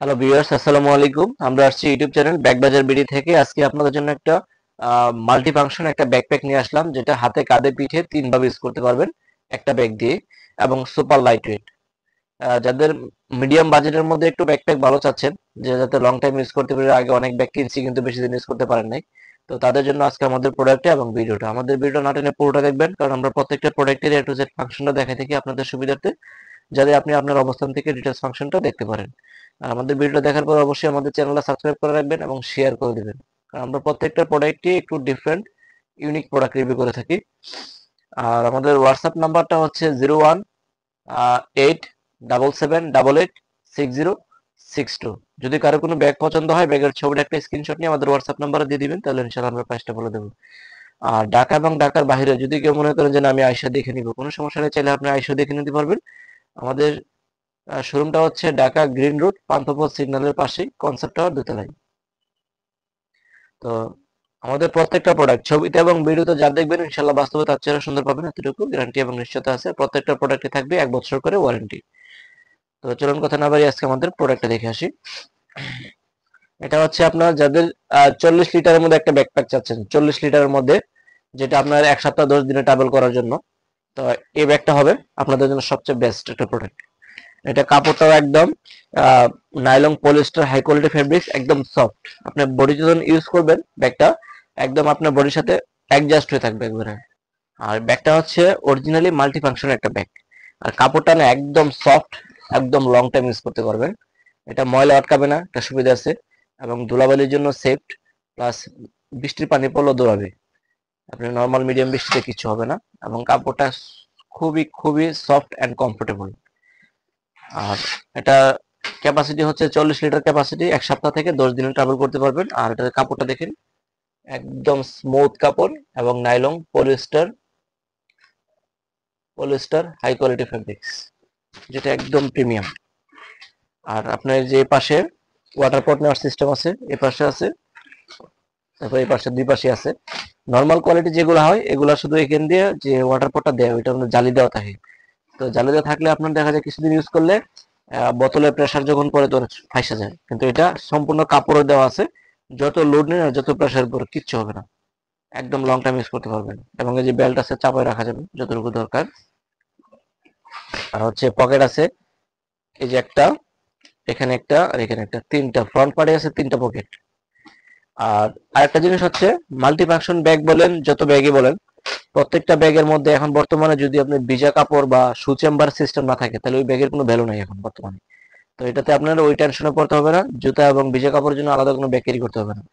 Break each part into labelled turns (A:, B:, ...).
A: Hello viewers, আসসালামু আলাইকুম। আমরা আসছি ইউটিউব চ্যানেল ব্যাগবাজার বিডি থেকে। আজকে আপনাদের জন্য একটা মাল্টি ফাংশন একটা ব্যাকপ্যাক নিয়ে আসলাম, যেটা হাতে কাঁধে পিঠে তিনভাবে ইউজ করতে পারবেন একটা ব্যাগ দিয়ে, এবং সুপার লাইট ওয়েট। যাদের মিডিয়াম বাজেটের মধ্যে একটু ব্যাকপ্যাক ভালো চাচ্ছেন, যে যাতে লং টাইম ইউজ করতে পারে, আগে অনেক ব্যাগ কিনছি কিন্তু বেশি দিন ইউজ করতে পারেন নাই, তো তাদের জন্য আজকে আমাদের প্রোডাক্টটা এবং ভিডিওটা। আমাদের ভিডিও না টেনে পুরোটা দেখবেন, কারণ আমরা প্রত্যেকটা প্রোডাক্টের এ টু জেড ফাংশনটা দেখাই থাকি আপনাদের সুবিধার্থে, যাতে আপনি আপনার অবস্থান থেকে ডিটেলস ফাংশনটা দেখতে পারেন। আর আমাদের ভিডিও দেখার পর অবশ্যই আমাদের চ্যানেলটা সাবস্ক্রাইব করে রাখবেন এবং শেয়ার করে দিবেন, কারণ আমরা প্রত্যেকটা প্রোডাক্টই একটু ডিফারেন্ট ইউনিক প্রোডাক্ট রিভিউ করে থাকি। আর আমাদের হোয়াটসঅ্যাপ নাম্বারটা হচ্ছে 0187786062। যদি কারো কোনো ব্যাগ পছন্দ হয়, ব্যাগের ছবিটা একটা স্ক্রিনশট নিয়ে আমাদের হোয়াটসঅ্যাপ নাম্বারে দিয়ে দিবেন, তাহলে ইনশাআল্লাহ আমরা প্রাইসটা বলে দেবো। আর ঢাকা এবং ঢাকার বাইরে যদি কেউ মনে করেন যে না, আমি আইসা দেখে নিব, কোনো সমস্যা নেই, চাইলে আপনি আইসা দেখে নিতে পারবেন। আমাদের শোরুমটা হচ্ছে ঢাকা গ্রিন রোড, পান্থপথ সিগন্যালের পাশেই, কনসেপ্ট টাওয়ার দোতলায়। তো আমাদের প্রত্যেকটা প্রোডাক্ট ছবিতে এবং ভিডিওতে যা দেখবেন ইনশাল্লাহ বাস্তবে তার চেয়ে সুন্দর পাবেন, এতটুকু গ্যারান্টি এবং নিশ্চয়তা আছে। প্রত্যেকটা প্রোডাক্টে থাকবে 1 বছর করে ওয়ারেন্টি। তো চলুন কথা না বাড়িয়ে আজকে আমাদের প্রোডাক্টটা দেখে আসি। এটা হচ্ছে আপনার যাদের 40 লিটারের মধ্যে একটা ব্যাকপ্যাক চাচ্ছেন, 40 লিটারের মধ্যে, যেটা আপনার 1 সপ্তাহ 10 দিনে ট্রাভেল করার জন্য। তো এই ব্যাগটা হবে আপনাদের জন্য সবচেয়ে বেস্ট একটা প্রোডাক্ট। এটা কাপড়টাও একদম nylon polyester high quality fabrics, একদম সফট। আপনি বডিতে যখন ইউজ করবেন ব্যাগটা, একদম আপনার বডির সাথে অ্যাডজাস্ট হয়ে থাকবে একবারে। আর ব্যাগটা হচ্ছে অরিজিনালি মাল্টি ফাংশন একটা ব্যাগ। আর কাপড়টা না একদম সফট, একদম লং টাইম ইউজ করতে পারবেন। এটা ময়লা আটকাবে না, একটা সুবিধা আছে, এবং ধুলাবালির জন্য সেফ, প্লাস বৃষ্টির পানি পড়লেও দৌড়াবে। আপনি নর্মাল মিডিয়াম বৃষ্টিতে কিছু হবে না, এবং কাপড়টা খুবই খুবই সফট অ্যান্ড কমফোর্টেবল। আর এটা ক্যাপাসিটি হচ্ছে 40 লিটার ক্যাপাসিটি, 1 সপ্তাহ থেকে 10 দিনে ট্রাভেল করতে পারবেন। আর এটার কাপড়টা দেখেন, একদম স্মুথ কাপড়, এবং nylon polyester, polyester high quality fabrics, যেটা একদম প্রিমিয়াম। আর আপনার যে পাশে ওয়াটার পট নেওয়ার সিস্টেম আছে, এ পাশে আছে, তারপর এই পাশে দুই পাশে আছে। নর্মাল কোয়ালিটি যেগুলো হয় এগুলো শুধু এখান দিয়ে যে ওয়াটার পটটা দেয়, ওইটা জালি দেওয়া থাকে। তো জালি দেওয়া থাকলে আপনার দেখা যায় কিছুদিন ইউজ করলে বোতলের প্রেসার যখন পড়ে তো ফাইসা যায়, কিন্তু এটা সম্পূর্ণ কাপড়ে দেওয়া আছে। যত লোড নেই আর যত প্রেসার পড়ে কিচ্ছু হবে না, একদম লং টাইম ইউজ করতে পারবেন। এবং এই যে বেল্ট আছে, চাপায় রাখা যাবে যতটুকু দরকার। আর হচ্ছে পকেট আছে, এই যে একটা, এখানে একটা, আর এখানে একটা, তিনটা ফ্রন্ট পার্টে আছে, তিনটা পকেট। আর আরেকটা জিনিস হচ্ছে, মাল্টি ফাংশন ব্যাগ বলেন, যত ব্যাগই বলেন, প্রত্যেকটা ব্যাগের মধ্যে এখন বর্তমানে যদি আপনি ভিজা কাপড় বা শু চেম্বার সিস্টেম না থাকে, তাহলে ওই ব্যাগের কোনো ভ্যালু নাই এখন বর্তমানে। তো এটাতে আপনার ওই টেনশনে পড়তে হবে না, জুতা এবং ভিজা কাপড়ের জন্য আলাদা কোনো ব্যাগ ক্যারি করতে হবে না।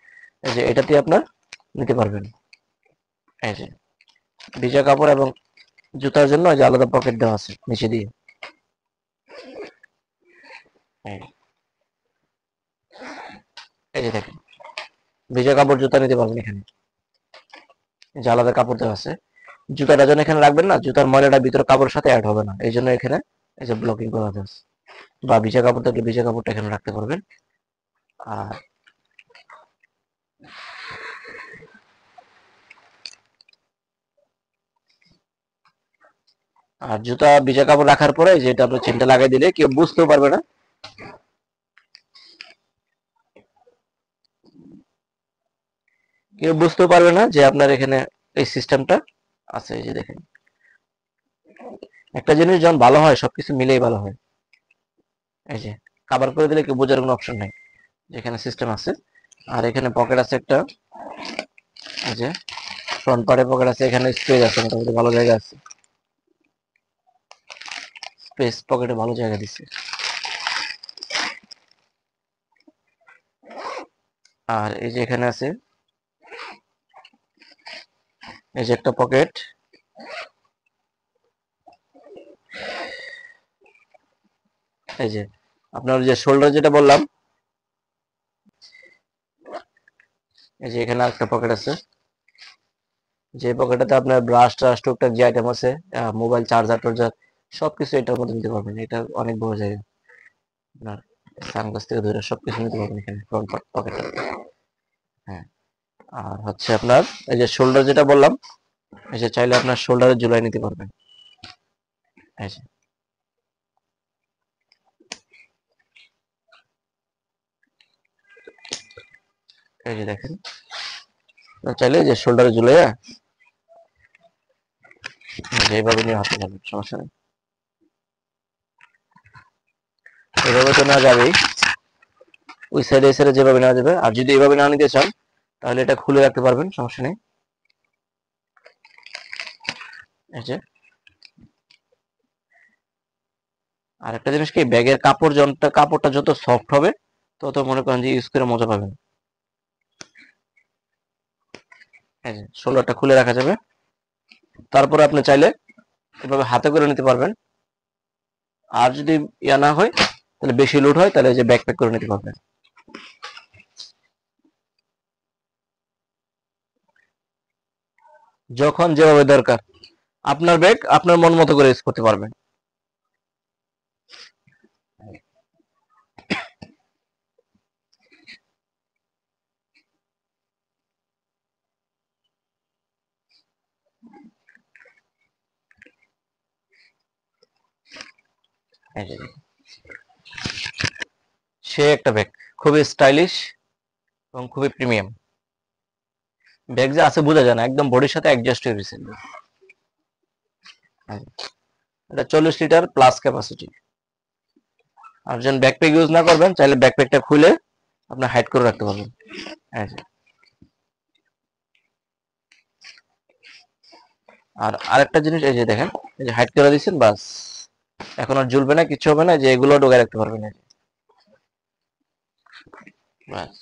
A: এই যে এটাতে আপনার নিতে পারবেন। এই যে ভিজা কাপড় এবং জুতার জন্য এই যে আলাদা পকেট দেওয়া আছে নিচে দিয়ে। এই এই যে দেখেন, ভিজা কাপড় জুতা নিতে পারবেন এখানে, এই যে আলাদা কাপড় দেওয়া আছে। জুতাটা যেন এখানে রাখবেন না, জুতার ময়লাটা ভিতরে কাপড়ের সাথে অ্যাড হবে না, এই জন্য এখানে এই যে ব্লকিং করা আছে। বা ভিজা কাপড় থাকলে ভিজা কাপড়টা এখানে রাখতে পারবেন। আর আর জুতা ভিজা কাপড় রাখার পরে যে এটা আপনি চেনটা লাগাই দিলে কেউ বুঝতেও পারবে না, কেউ বুঝতেও পারবে না যে আপনার এখানে এই সিস্টেমটা আছে। এই যে দেখেন, একটা জিনিস যখন ভালো হয় সবকিছু মিলেই ভালো হয়। এই যে কাভার করে দিলে কেউ বোঝার কোনো অপশন নাই, যেখানে সিস্টেম আছে। আর এখানে পকেট আছে একটা, এই যে ফ্রন্ট পার্টে পকেট আছে, এখানে স্পেস আছে, মোটামুটি ভালো জায়গা আছে, স্পেস পকেটে ভালো জায়গা দিচ্ছে। আর এই যে এখানে আছে, এই যে একটা পকেট, এই যে আপনার যে শোল্ডার যেটা বললাম, এই যে এখানে একটা পকেট আছে, যে পকেটটাতে আপনার ব্রাশ ট্রাশ টুকটাক যে আইটেম আছে, মোবাইল চার্জার টার্জার সবকিছু এটার মধ্যে নিতে পারবেন। এটা অনেক বড় জায়গা, আপনার সানগ্লাস থেকে ধরে সবকিছু নিতে পারবেন এখানে ফ্রন্ট পকেটে। হ্যাঁ। আর হচ্ছে আপনার এই যে শোল্ডার যেটা বললাম, এই যে চাইলে আপনার শোল্ডারে ঝুলাই নিতে পারবেন। এই যে এই যে দেখেন, চাইলে যে শোল্ডারে ঝুলাইয়া যেভাবে নিয়ে হাতে পারবেন, সমস্যা নেই। এভাবে তো নেওয়া যাবেই, ওই সাইডে এই সাইডে যেভাবে নেওয়া যাবে। আর যদি এভাবে না নিতে চান তাহলে এটা খুলে রাখতে পারবেন, সমস্যা নেই। এই যে আর একটা জিনিস কি, ব্যাগের কাপড়টা যত সফট হবে তত মনে করেন যে ইউজ করে মজা পাবেন। এই যে শোল্ডারটা খুলে রাখা যাবে। তারপরে আপনি চাইলে এভাবে হাতে করে নিতে পারবেন। আর যদি ইয়া না হয়, তাহলে বেশি লোড হয়, তাহলে এই যে ব্যাকপ্যাক করে নিতে পারবেন। যখন যেভাবে দরকার আপনার ব্যাগ আপনার মন মতো করে ইউজ করতে পারবেন। এই যে সে একটা ব্যাগ, খুবই স্টাইলিশ এবং খুবই প্রিমিয়াম ব্যাগ, যে আছে বোঝা যায় না, একদম বডির সাথে অ্যাডজাস্ট হয়ে গেছে। এটা 40 লিটার প্লাস ক্যাপাসিটি। আর যখন ব্যাকপ্যাক ইউজ না করবেন, চাইলে ব্যাকপ্যাকটা খুলে আপনার হাইড করে রাখতে পারবেন। এই যে আর আরেকটা জিনিস, এই যে দেখেন, এই যে হাইড করে দিচ্ছেন, বাস এখন আর ঝুলবে না, কিছু হবে না, যে এগুলো ঢোকায় রাখতে পারবেন। এই যে বাস,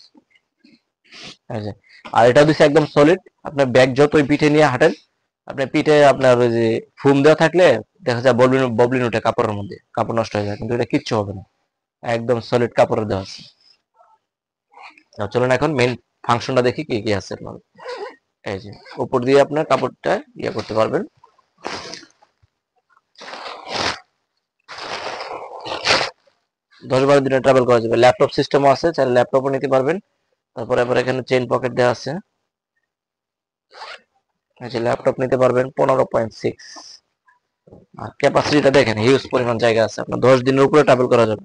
A: এই যে আর এটা দিচ্ছে একদম সলিড। আপনার ব্যাগ যতই পিঠে নিয়ে হাঁটেন, আপনার পিঠে আপনার ওই যে ফুম দেওয়া থাকলে দেখা যায় ববলিন ববলিন উঠে কাপড়ের মধ্যে, কাপড় নষ্ট হয়ে যায়, কিন্তু এটা কিচ্ছু হবে না, একদম সলিড কাপড়ের দেওয়া আছে। চলুন এখন মেইন ফাংশনটা দেখি কি কি আছে আপনার। এই যে উপর দিয়ে আপনার কাপড়টা ইয়ে করতে পারবেন। 10-12 দিনে ট্রাভেল করা যাবে। ল্যাপটপ সিস্টেমও আছে, চাইলে ল্যাপটপও নিতে পারবেন। তারপরে আবার এখানে চেইন পকেট দেওয়া আছে। এই যে ল্যাপটপ নিতে পারবেন 15.6। আর ক্যাপাসিটিটা দেখেন, হিউজ পরিমাণ জায়গা আছে, আপনার 10 দিনের উপরে ট্রাভেল করা যাবে।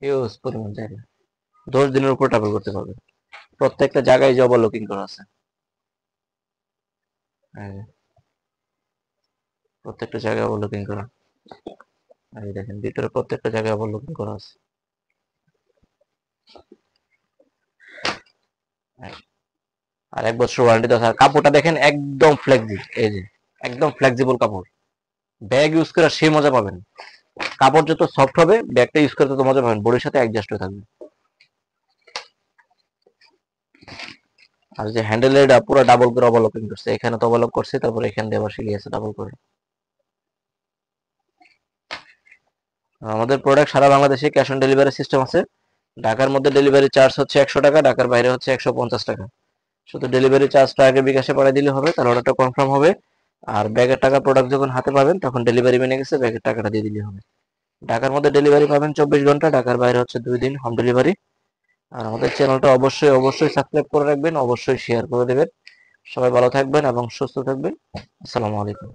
A: হিউজ পরিমাণ জায়গা, 10 দিনের উপরে ট্রাভেল করতে পারবেন। প্রত্যেকটা জায়গায় যে ওভারলুকিং করা আছে। এই যে প্রত্যেকটা জায়গায় ওভারলুকিং করা। এই দেখেন ভিতরে প্রত্যেকটা জায়গায় ওভারলুকিং করা আছে। আর 1 বছর ওয়ারেন্টি দেওয়া আছে। কাপড়টা দেখেন একদম ফ্লেক্সিবল, এই যে একদম ফ্লেক্সিবল কাপড়। ব্যাগ ইউজ করে সেই মজা পাবেন। কাপড় যত সফট হবে, ব্যাগটা ইউজ করতে তত মজা পাবেন, বডির সাথে অ্যাডজাস্ট হয়ে থাকবে। আর যে হ্যান্ডেল, এটা পুরো ডাবল করে ওভারলকিং করছে, এখানে তো ওভারলক করছে, তারপরে এখান দিয়ে আবার সিলিয়েছে ডাবল করে। আমাদের প্রোডাক্ট সারা বাংলাদেশে ক্যাশ অন ডেলিভারি সিস্টেম আছে। ঢাকার মধ্যে ডেলিভারি চার্জ হচ্ছে 100 টাকা, ঢাকার বাইরে হচ্ছে 150 টাকা। শুধু ডেলিভারি চার্জটা আগে বিকাশে পাঠিয়ে দিলে হবে, তাহলে অর্ডারটা কনফার্ম হবে। আর ব্যাগের টাকা প্রোডাক্ট যখন হাতে পাবেন, তখন ডেলিভারি মেনে গেছে, ব্যাগের টাকাটা দিয়ে দিলে হবে। ঢাকার মধ্যে ডেলিভারি পাবেন 24 ঘন্টা, ঢাকার বাইরে হচ্ছে 2 দিন হোম ডেলিভারি। আর আমাদের চ্যানেলটা অবশ্যই অবশ্যই সাবস্ক্রাইব করে রাখবেন, অবশ্যই শেয়ার করে দেবেন। সবাই ভালো থাকবেন এবং সুস্থ থাকবেন। আসসালামু আলাইকুম।